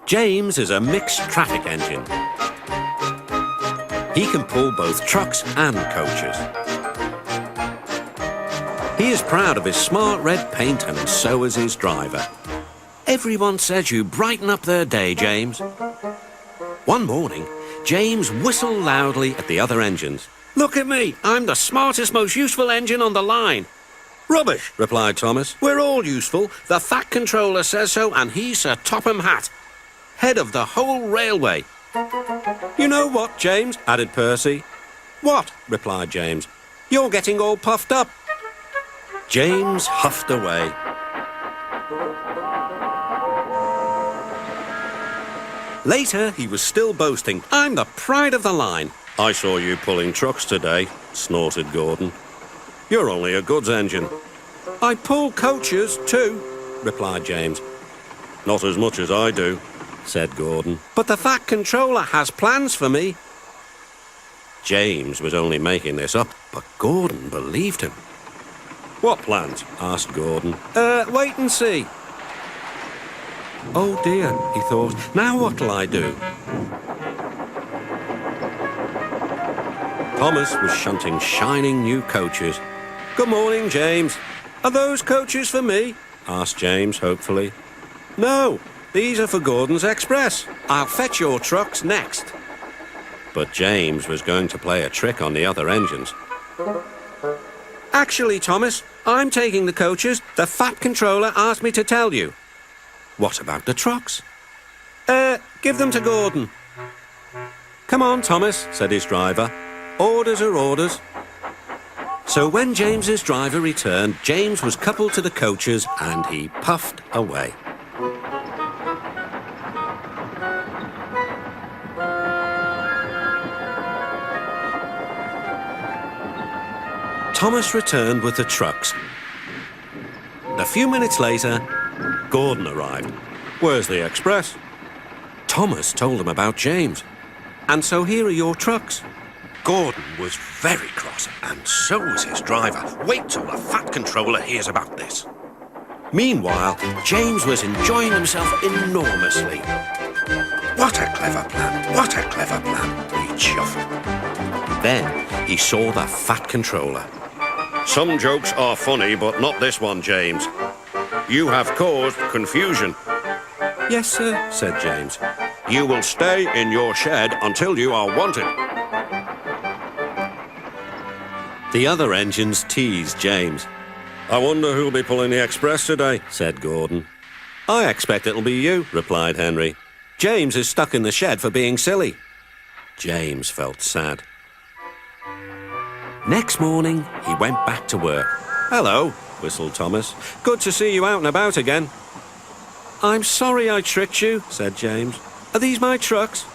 James is a mixed traffic engine. He can pull both trucks and coaches. He is proud of his smart red paint, and so is his driver. Everyone says you brighten up their day, James. One morning, James whistled loudly at the other engines. "Look at me, I'm the smartest, most useful engine on the line." "Rubbish," replied Thomas. "We're all useful. The Fat Controller says so, and he's Sir Topham Hatt, head of the whole railway." "You know what, James?" added Percy. "What?" replied James. "You're getting all puffed up." James huffed away. Later, he was still boasting. "I'm the pride of the line." "I saw you pulling trucks today," snorted Gordon. "You're only a goods engine." "I pull coaches too," replied James. "Not as much as I do," said Gordon. "But the Fat Controller has plans for me." James was only making this up, but Gordon believed him. "What plans?" asked Gordon. Wait and see." "Oh dear," he thought. "Now what'll I do?" Thomas was shunting shining new coaches. "Good morning, James. Are those coaches for me?" asked James hopefully. "No, these are for Gordon's Express. I'll fetch your trucks next." But James was going to play a trick on the other engines. "Actually, Thomas, I'm taking the coaches. The Fat Controller asked me to tell you." "What about the trucks?" Give them to Gordon." "Come on, Thomas," said his driver. "Orders are orders." So when James's driver returned, James was coupled to the coaches and he puffed away. Thomas returned with the trucks. A few minutes later, Gordon arrived. "Where's the express?" Thomas told him about James. "And so here are your trucks." Gordon was very cross, and so was his driver. Wait till the Fat Controller hears about this. Meanwhile, James was enjoying himself enormously. "What a clever plan! What a clever plan!" he chuckled. Then he saw the Fat Controller. "Some jokes are funny, but not this one, James. You have caused confusion." "Yes, sir," said James. "You will stay in your shed until you are wanted." The other engines teased James. "I wonder who'll be pulling the express today," said Gordon. "I expect it'll be you," replied Henry. "James is stuck in the shed for being silly." James felt sad. Next morning, he went back to work. "Hello," whistled Thomas. "Good to see you out and about again." "I'm sorry I tricked you," said James. "Are these my trucks?"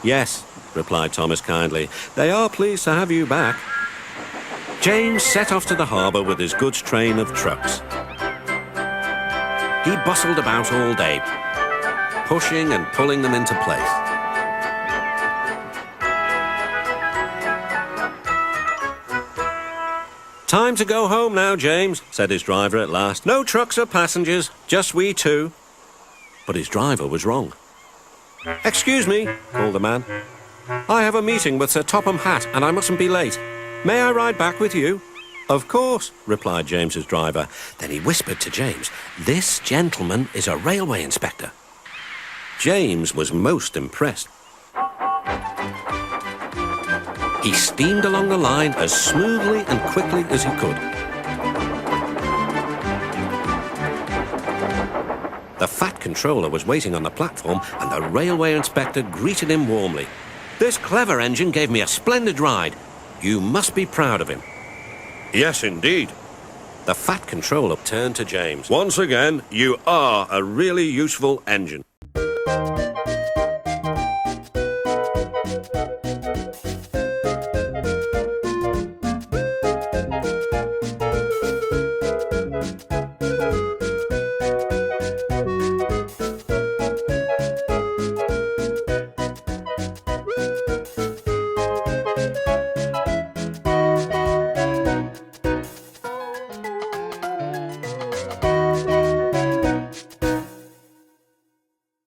"Yes," replied Thomas kindly. "They are pleased to have you back." James set off to the harbour with his goods train of trucks. He bustled about all day, pushing and pulling them into place. "Time to go home now, James," said his driver at last. "No trucks or passengers, just we two." But his driver was wrong. "Excuse me," called the man. "I have a meeting with Sir Topham Hatt and I mustn't be late. May I ride back with you?" "Of course," replied James's driver. Then he whispered to James, "This gentleman is a railway inspector." James was most impressed. He steamed along the line as smoothly and quickly as he could. The Fat Controller was waiting on the platform, and the railway inspector greeted him warmly. "This clever engine gave me a splendid ride. You must be proud of him." "Yes, indeed." The Fat Controller turned to James. "Once again, you are a really useful engine."